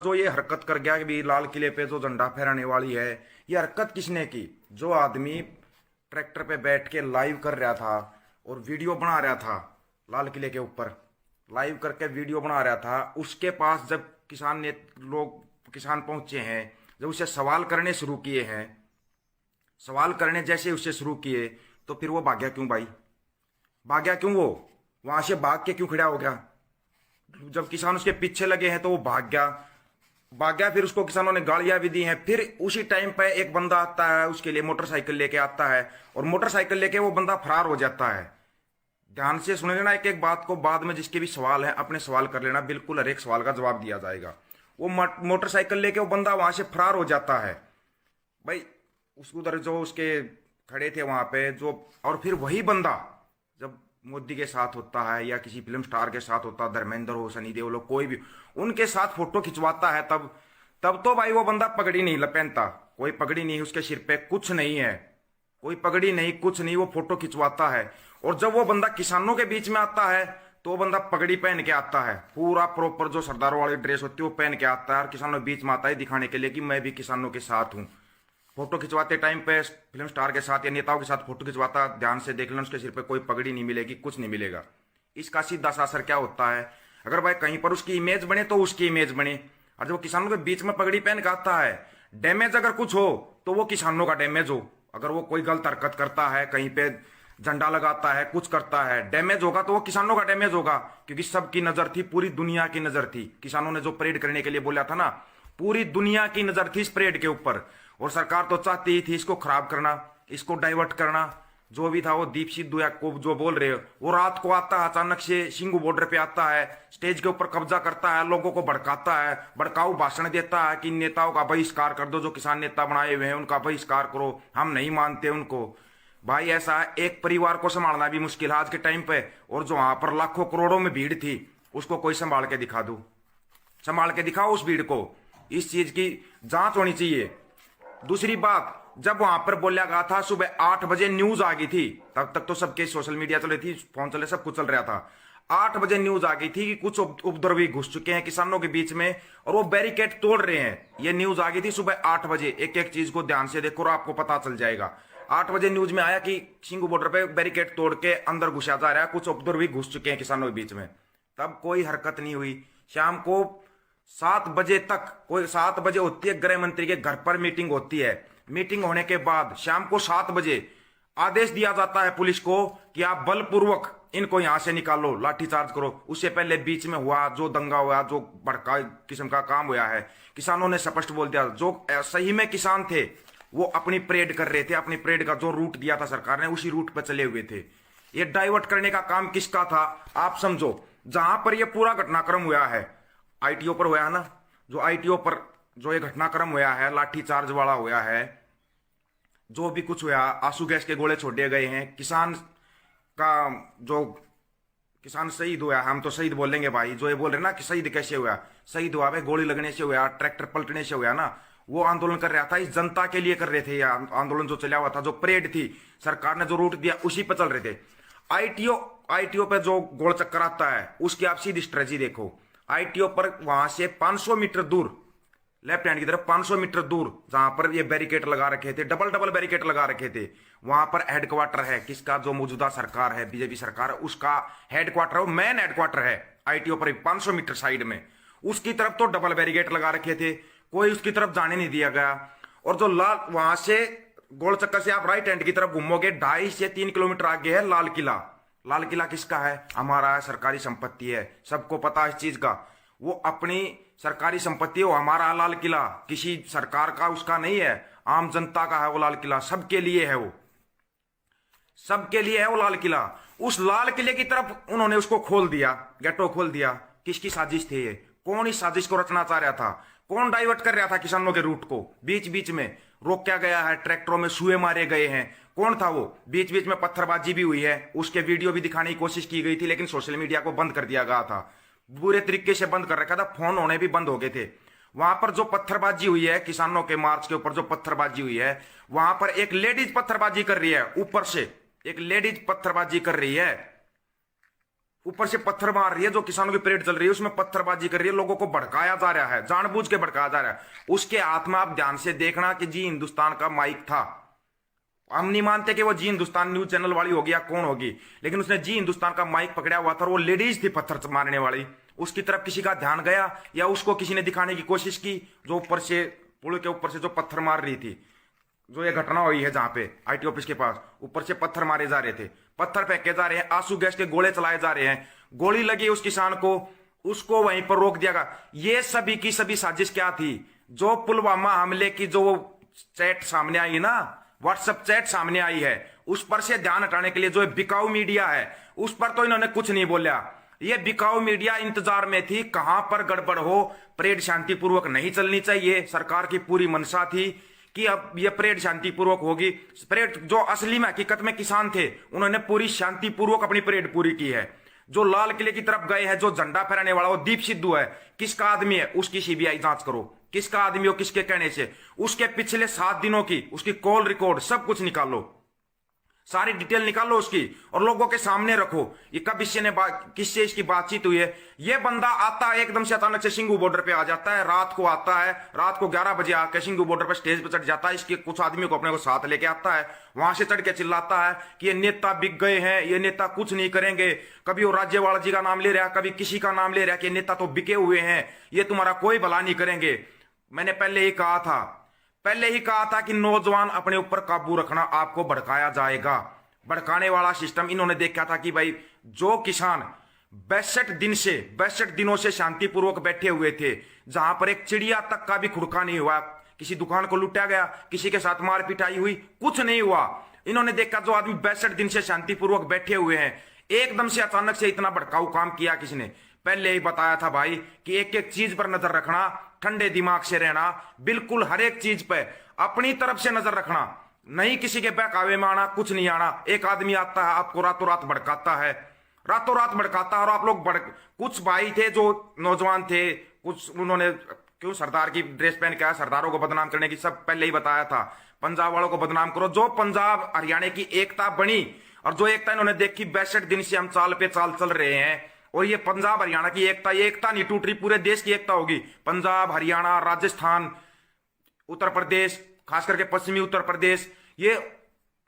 जो ये हरकत कर गया कि भी लाल किले पे जो झंडा फहराने वाली है, ये हरकत किसने की? जो आदमी ट्रैक्टर पे बैठ के लाइव कर रहा था और वीडियो बना रहा था, लाल किले के ऊपर लाइव करके वीडियो बना रहा था, उसके पास जब किसान पहुंचे हैं, जब उसे सवाल करने शुरू किए हैं, सवाल करने जैसे उससे शुरू किए, तो फिर वो भाग्या क्यों भाई? भाग्या क्यों? वो वहां से भाग के क्यों खड़ा हो गया? जब किसान उसके पीछे लगे हैं तो वो भाग गया। फिर उसको किसानों ने गालियां भी दी हैं। फिर उसी टाइम पे एक बंदा आता है, उसके लिए मोटरसाइकिल लेके आता है और मोटरसाइकिल लेके वो बंदा फरार हो जाता है। ध्यान से सुन लेना एक एक बात को, बाद में जिसके भी सवाल है अपने सवाल कर लेना, बिल्कुल हर एक सवाल का जवाब दिया जाएगा। वो मोटरसाइकिल लेके वो बंदा वहां से फरार हो जाता है भाई। उसको उधर जो उसके खड़े थे वहां पे जो, और फिर वही बंदा जब मोदी के साथ होता है या किसी फिल्म स्टार के साथ होता, धर्मेंद्र हो, सनी देओल हो, कोई भी उनके साथ फोटो खिंचवाता है, तब तब तो भाई वो बंदा पगड़ी नहीं पहनता, कोई पगड़ी नहीं उसके सिर पे, कुछ नहीं है, कोई पगड़ी नहीं, कुछ नहीं, वो फोटो खिंचवाता है। और जब वो बंदा किसानों के बीच में आता है तो वो बंदा पगड़ी पहन के आता है, पूरा प्रॉपर जो सरदारों वाली ड्रेस होती है वो पहन के आता है, और किसानों के बीच में आता है दिखाने के लिए कि मैं भी किसानों के साथ हूँ। फोटो खिंचवाते टाइम पे फिल्म स्टार के साथ या नेताओं के साथ फोटो खिंचवाता, ध्यान से देख लेना, उसके सिर पे कोई पगड़ी नहीं मिलेगी, कुछ नहीं मिलेगा। इसका सीधा सा असर क्या होता है? अगर भाई कहीं पर उसकी इमेज बने तो उसकी इमेज बने, और जब किसानों के बीच में पगड़ी पहन के आता है, डैमेज अगर कुछ हो तो वो किसानों का डैमेज हो। अगर वो कोई गलत हरकत करता है, कहीं पे झंडा लगाता है, कुछ करता है, डैमेज होगा तो वो किसानों का डैमेज होगा, क्योंकि सबकी नजर थी, पूरी दुनिया की नजर थी। किसानों ने जो परेड करने के लिए बोला था ना, पूरी दुनिया की नजर थी इस परेड के ऊपर, और सरकार तो चाहती ही थी इसको खराब करना, इसको डाइवर्ट करना। जो भी था वो दीप सिद्धू या को जो बोल रहे हो, वो रात को आता है अचानक से, सिंगू बॉर्डर पे आता है, स्टेज के ऊपर कब्जा करता है, लोगों को भड़काता है, भड़काऊ भाषण देता है कि नेताओं का बहिष्कार कर दो, जो किसान नेता बनाए हुए हैं उनका बहिष्कार करो, हम नहीं मानते उनको। भाई ऐसा है, एक परिवार को संभालना भी मुश्किल है आज के टाइम पे, और जो वहां पर लाखों करोड़ों में भीड़ थी उसको कोई संभाल के दिखा दो, संभाल के दिखाओ उस भीड़ को। इस चीज की जांच होनी चाहिए। दूसरी बात, जब वहां पर बोला गया था सुबह 8 बजे न्यूज आ गई थी, तब तक तो सबके सोशल मीडिया चल रही थी, फोन चले, सब कुछ चल रहा था। 8 बजे न्यूज आ गई थी कि कुछ उपद्रवी घुस चुके हैं किसानों के बीच में और वो बैरिकेड तोड़ रहे हैं। ये न्यूज आ गई थी सुबह 8 बजे। एक एक चीज को ध्यान से देखो और आपको पता चल जाएगा। 8 बजे न्यूज में आया कि सिंगू बॉर्डर पे बैरिकेड तोड़ के अंदर घुसा जा रहा है, कुछ उपद्रवी घुस चुके हैं किसानों के बीच में। तब कोई हरकत नहीं हुई। शाम को 7 बजे तक, कोई 7 बजे होती है गृह मंत्री के घर पर मीटिंग होती है, मीटिंग होने के बाद शाम को 7 बजे आदेश दिया जाता है पुलिस को कि आप बलपूर्वक इनको यहां से निकालो, लाठीचार्ज करो। उससे पहले बीच में हुआ जो दंगा हुआ, जो भड़का किस्म का काम हुआ है, किसानों ने स्पष्ट बोल दिया, जो सही में किसान थे वो अपनी परेड कर रहे थे, अपनी परेड का जो रूट दिया था सरकार ने उसी रूट पर चले हुए थे। ये डाइवर्ट करने का काम किसका था आप समझो। जहां पर ये पूरा घटनाक्रम हुआ है, आईटीओ पर हुआ है ना, जो आईटीओ पर जो ये घटनाक्रम हुआ है, लाठीचार्ज वाला हुआ है, जो भी कुछ हुआ, आंसू गैस के गोले छोड़े गए हैं, किसान का जो किसान शहीद हुआ, हम तो शहीद बोलेंगे भाई, जो ये बोल रहे ना कि शहीद कैसे हुआ, शहीद हुआ भाई गोली लगने से हुआ, ट्रैक्टर पलटने से हुआ ना। वो आंदोलन कर रहा था, इस जनता के लिए कर रहे थे। ये आंदोलन जो चला हुआ था, जो परेड थी, सरकार ने जो रूट दिया उसी पर चल रहे थे। आईटीओ आईटीओ पे जो गोल चक्कर आता है उसकी आप सीधी स्ट्रेटजी देखो। आईटीओ पर वहां से 500 मीटर दूर, लेफ्ट हैंड की तरफ 500 मीटर दूर, जहां पर ये बैरिकेड लगा रखे थे, डबल डबल बैरिकेड लगा रखे थे, वहां पर हेडक्वार्टर है किसका? जो मौजूदा सरकार है, बीजेपी सरकार, उसका हेडक्वार्टर, वो मेन हेडक्वार्टर है आईटीओ पर 500 मीटर साइड में। उसकी तरफ तो डबल बैरिकेड लगा रखे थे, कोई उसकी तरफ जाने नहीं दिया गया। और जो लाल, वहां से गोल चक्कर से आप राइट हैंड की तरफ घूमोगे, 2.5 से 3 किलोमीटर आगे है लाल किला। लाल किला किसका है? हमारा है, सरकारी संपत्ति है, सबको पता है इस चीज का। वो अपनी सरकारी संपत्ति है, वो हमारा लाल किला, किसी सरकार का उसका नहीं है, आम जनता का है वो लाल किला, सबके लिए है, वो सबके लिए है वो लाल किला। उस लाल किले की तरफ उन्होंने उसको खोल दिया, गेटो खोल दिया। किसकी साजिश थी ये? कौन इस साजिश को रचना चाह रहा था? कौन डाइवर्ट कर रहा था किसानों के रूट को? बीच बीच में रोका गया है, ट्रैक्टरों में सुए मारे गए हैं। कौन था वो? बीच बीच में पत्थरबाजी भी हुई है, उसके वीडियो भी दिखाने की कोशिश की गई थी, लेकिन सोशल मीडिया को बंद कर दिया गया था, बुरे तरीके से बंद कर रखा था, फोन होने भी बंद हो गए थे। वहां पर जो पत्थरबाजी हुई है, किसानों के मार्च के ऊपर जो पत्थरबाजी हुई है, वहां पर एक लेडीज पत्थरबाजी कर रही है, ऊपर से एक लेडीज पत्थरबाजी कर रही है, ऊपर से पत्थर मार रही है, जो किसानों की परेड चल रही है उसमें पत्थरबाजी कर रही है, लोगों को भड़काया जा रहा है, जानबूझ के भड़काया जा रहा है। उसके हाथ में आप ध्यान से देखना कि जी हिंदुस्तान का माइक था। हम नहीं मानते कि वो जी हिंदुस्तान न्यूज चैनल वाली होगी या कौन होगी, लेकिन उसने जी हिंदुस्तान का माइक पकड़ा हुआ था और वो लेडीज थी पत्थर मारने वाली। उसकी तरफ किसी का ध्यान गया या उसको किसी ने दिखाने की कोशिश की? जो ऊपर से पुल के ऊपर से जो पत्थर मार रही थी, जो ये घटना हुई है जहां पे आईटी ऑफिस के पास ऊपर से पत्थर मारे जा रहे थे, पत्थर फेंके जा रहे हैं, आंसू गैस के गोले चलाए जा रहे हैं, गोली लगी उस किसान को, उसको वहीं पर रोक दिया गया। ये सभी की सभी साजिश क्या थी? जो पुलवामा हमले की जो चैट सामने आई ना, व्हाट्सएप चैट सामने आई है, उस पर से ध्यान हटाने के लिए जो बिकाऊ मीडिया है उस पर तो इन्होंने कुछ नहीं बोला। ये बिकाऊ मीडिया इंतजार में थी कहां पर गड़बड़ हो, परेड शांतिपूर्वक नहीं चलनी चाहिए। सरकार की पूरी मंशा थी कि अब ये परेड शांतिपूर्वक होगी। परेड जो असली में हकीकत में किसान थे उन्होंने पूरी शांतिपूर्वक अपनी परेड पूरी की है। जो लाल किले की तरफ गए हैं, जो झंडा फहराने वाला वो दीप सिद्धू है, किसका आदमी है उसकी सीबीआई जांच करो, किसका आदमी हो, किसके कहने से। उसके पिछले 7 दिनों की उसकी कॉल रिकॉर्ड सब कुछ निकालो, सारी डिटेल निकालो उसकी और लोगों के सामने रखो। ये कब किससे इसकी बातचीत हुई है? ये बंदा आता है एकदम से अचानक से सिंगू बॉर्डर पे आ जाता है, रात को आता है, रात को 11 बजे आकर सिंगू बॉर्डर पे स्टेज पे चढ़ जाता है, इसके कुछ आदमियों को अपने को साथ लेके आता है, वहां से चढ़ के चिल्लाता है कि ये नेता बिक गए हैं, ये नेता कुछ नहीं करेंगे। कभी वो राज्यपाल जी का नाम ले रहा है, कभी किसी का नाम ले रहा है कि नेता तो बिके हुए हैं, ये तुम्हारा कोई भला नहीं करेंगे। मैंने पहले ही कहा था कि नौजवान अपने ऊपर काबू रखना, आपको भड़काया जाएगा। भड़काने वाला सिस्टम इन्होंने देखा था कि भाई जो किसान 62 दिनों से शांतिपूर्वक बैठे हुए थे, जहां पर एक चिड़िया तक का भी खुड़का नहीं हुआ, किसी दुकान को लुटा गया, किसी के साथ मार पिटाई हुई, कुछ नहीं हुआ। इन्होंने देखा जो आदमी 62 दिन से शांतिपूर्वक बैठे हुए हैं, एकदम से अचानक से इतना भड़काऊ काम किया किसने? पहले ही बताया था भाई कि एक एक चीज पर नजर रखना, ठंडे दिमाग से रहना, बिल्कुल हर एक चीज पे अपनी तरफ से नजर रखना, नहीं किसी के बहकावे में आना, कुछ नहीं आना। एक आदमी आता है आपको रातों रात भड़काता है, रातों रात भड़काता है, और आप लोग कुछ भाई थे जो नौजवान थे, कुछ उन्होंने क्यों सरदार की ड्रेस पहन के आया, सरदारों को बदनाम करने की सब पहले ही बताया था। पंजाब वालों को बदनाम करो, जो पंजाब हरियाणा की एकता बनी और जो एकता इन्होंने देखी, 62 दिन से हम चाल पे चाल चल रहे हैं, और ये पंजाब हरियाणा की एकता, ये एकता नहीं टूट रही, पूरे देश की एकता होगी। पंजाब, हरियाणा, राजस्थान, उत्तर प्रदेश, खास करके पश्चिमी उत्तर प्रदेश, ये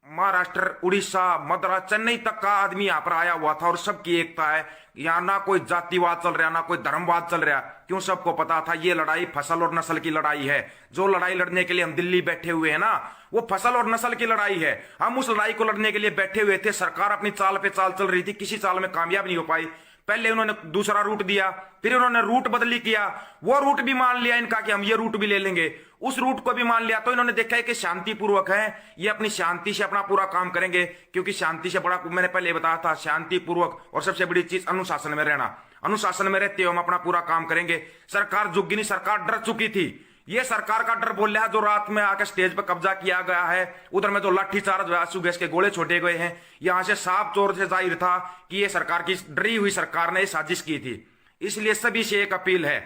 महाराष्ट्र, उड़ीसा, मद्रास, चेन्नई तक का आदमी यहां पर आया हुआ था और सबकी एकता है। यहां ना कोई जातिवाद चल रहा, ना कोई धर्मवाद चल रहा। क्यों? सबको पता था ये लड़ाई फसल और नस्ल की लड़ाई है। जो लड़ाई लड़ने के लिए हम दिल्ली बैठे हुए हैं ना, वो फसल और नस्ल की लड़ाई है। हम उस लड़ाई को लड़ने के लिए बैठे हुए थे। सरकार अपनी चाल पे चाल चल रही थी, किसी चाल में कामयाब नहीं हो पाई। पहले उन्होंने दूसरा रूट दिया, फिर उन्होंने रूट बदली किया, वो रूट भी मान लिया इनका कि हम ये रूट भी ले लेंगे, उस रूट को भी मान लिया। तो इन्होंने देखा है कि शांतिपूर्वक है, ये अपनी शांति से अपना पूरा काम करेंगे, क्योंकि शांति से बड़ा, मैंने पहले बताया था, शांतिपूर्वक और सबसे बड़ी चीज अनुशासन में रहना। अनुशासन में रहते हुए हम अपना पूरा काम करेंगे। सरकार झुक नहीं, सरकार डर चुकी थी। ये सरकार का डर बोल रहा है, जो रात में आकर स्टेज पर कब्जा किया गया है, उधर में जो लाठीचार्ज, आंसू गैस के गोले छोड़े गए हैं, यहां से साफ तौर से जाहिर था कि ये सरकार की डरी हुई सरकार ने साजिश की थी। इसलिए सभी से एक अपील है,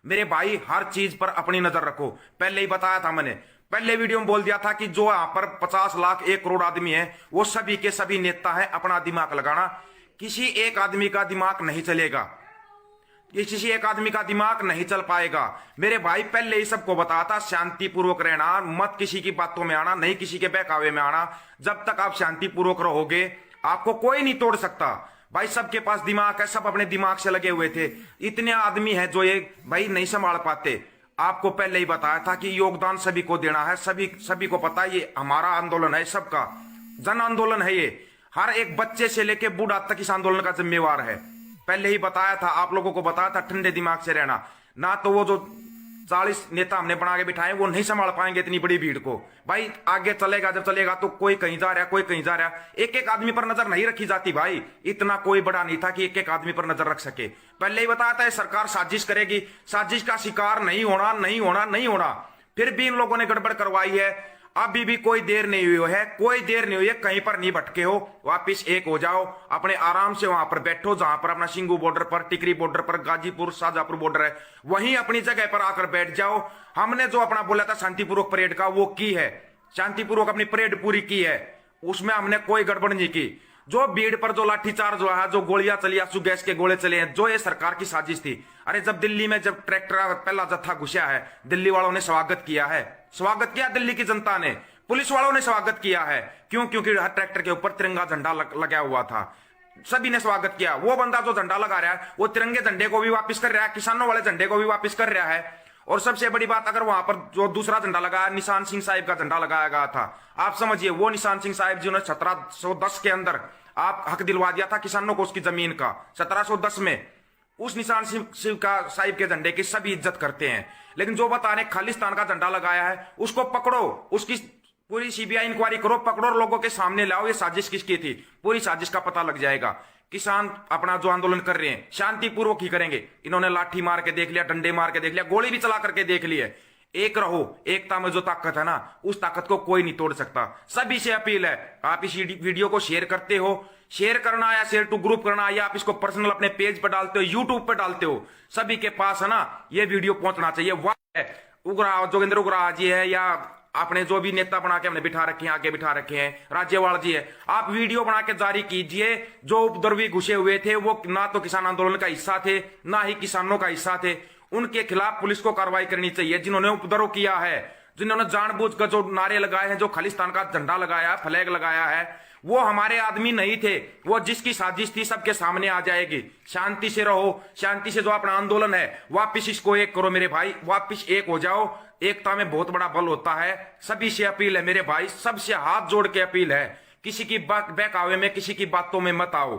मेरे भाई हर चीज पर अपनी नजर रखो। पहले ही बताया था मैंने, पहले वीडियो में बोल दिया था कि जो यहां पर 50 लाख 1 करोड़ आदमी है, वो सभी के सभी नेता है। अपना दिमाग लगाना, किसी एक आदमी का दिमाग नहीं चलेगा, किसी एक आदमी का दिमाग नहीं चल पाएगा। मेरे भाई पहले ही सबको बताया था, शांतिपूर्वक रहना, मत किसी की बातों में आना, नहीं किसी के बहकावे में आना। जब तक आप शांतिपूर्वक रहोगे आपको कोई नहीं तोड़ सकता। भाई सबके पास दिमाग है, सब अपने दिमाग से लगे हुए थे। इतने आदमी हैं जो ये भाई नहीं संभाल पाते। आपको पहले ही बताया था कि योगदान सभी को देना है, सभी को पता है ये हमारा आंदोलन है, सबका जन आंदोलन है। ये हर एक बच्चे से लेके बूढ़ा तक इस आंदोलन का जिम्मेवार है। पहले ही बताया था, आप लोगों को बताया था, ठंडे दिमाग से रहना। ना तो वो जो 40 नेता हमने बना के बिठाए वो नहीं संभाल पाएंगे इतनी बड़ी भीड़ को। भाई आगे चलेगा, जब चलेगा तो कोई कहीं जा रहा, कोई कहीं जा रहा। एक एक आदमी पर नजर नहीं रखी जाती भाई, इतना कोई बड़ा नहीं था कि एक एक आदमी पर नजर रख सके। पहले ही बताया था सरकार साजिश करेगी, साजिश का शिकार नहीं होना, नहीं होना, नहीं होना। फिर भी इन लोगों ने गड़बड़ करवाई है। अभी भी कोई देर नहीं हुई है, कोई देर नहीं हुई है, कहीं पर नहीं भटके हो, वापिस एक हो जाओ, अपने आराम से वहां पर बैठो जहां पर अपना सिंगू बॉर्डर पर, टिकरी बॉर्डर पर, गाजीपुर शाहजहांपुर बॉर्डर है, वहीं अपनी जगह पर आकर बैठ जाओ। हमने जो अपना बोला था शांतिपूर्वक परेड का, वो की है, शांतिपूर्वक अपनी परेड पूरी की है, उसमें हमने कोई गड़बड़ नहीं की। जो भीड़ पर जो लाठीचार्ज हुआ है, जो गोलियां चली, आंसू गैस के गोले चले हैं, जो ये सरकार की साजिश थी। अरे जब दिल्ली में जब ट्रैक्टर का पहला जत्था घुसा है, दिल्ली वालों ने स्वागत किया है, स्वागत किया दिल्ली की जनता ने, पुलिस वालों ने स्वागत किया है। क्यों? क्योंकि हर ट्रैक्टर के ऊपर तिरंगा झंडा लगा हुआ था, सभी ने स्वागत किया। वो बंदा जो झंडा लगा रहा है वो तिरंगे झंडे को भी वापस कर रहा है, किसानों वाले झंडे को भी वापस कर रहा है। और सबसे बड़ी बात, अगर वहां पर जो दूसरा झंडा लगाया, निशान सिंह साहिब का झंडा लगाया गया था, आप समझिए वो निशान सिंह साहिब जिन्होंने 1710 के अंदर आप हक दिलवा दिया था किसानों को उसकी जमीन का, 1710 में, उस निशान सिंह का साहिब के झंडे की सभी इज्जत करते हैं। लेकिन जो बता रहे खालिस्तान का झंडा लगाया है, उसको पकड़ो, उसकी पूरी सीबीआई इंक्वायरी करो, पकड़ो और लोगों के सामने लाओ ये साजिश किसकी थी, पूरी साजिश का पता लग जाएगा। किसान अपना जो आंदोलन कर रहे हैं शांतिपूर्वक ही करेंगे। इन्होंने लाठी मार के देख लिया, डंडे मार के देख लिया, गोली भी चला करके देख ली है। एक रहो, एकता में जो ताकत है ना, उस ताकत को कोई नहीं तोड़ सकता। सभी से अपील है, आप इस वीडियो को शेयर करते हो, शेयर करना या शेयर टू ग्रुप करना, या आप इसको पर्सनल अपने पेज पर डालते हो, यूट्यूब पर डालते हो, सभी के पास है ना ये वीडियो पहुंचना चाहिए। वाह, उग्रा जोगेंद्र उग्रा जी है, या आपने जो भी नेता बना के हमने बिठा रखे हैं, आगे बिठा रखे हैं, राज्यपाल जी है, आप वीडियो बना के जारी कीजिए। जो उपद्रवी घुसे हुए थे वो ना तो किसान आंदोलन का हिस्सा थे, ना ही किसानों का हिस्सा थे, उनके खिलाफ पुलिस को कार्रवाई करनी चाहिए। जिन्होंने उपद्रव किया है, जिन्होंने जानबूझकर जो नारे लगाए हैं, जो खालिस्तान का झंडा लगाया, फ्लैग लगाया है, वो हमारे आदमी नहीं थे। वो जिसकी साजिश थी सबके सामने आ जाएगी। शांति से रहो, शांति से जो अपना आंदोलन है वापिस इसको एक करो मेरे भाई, वापिस एक हो जाओ। एकता में बहुत बड़ा बल होता है। सभी से अपील है मेरे भाई, सबसे हाथ जोड़ के अपील है, किसी की बहकावे में, किसी की बातों में मत आओ।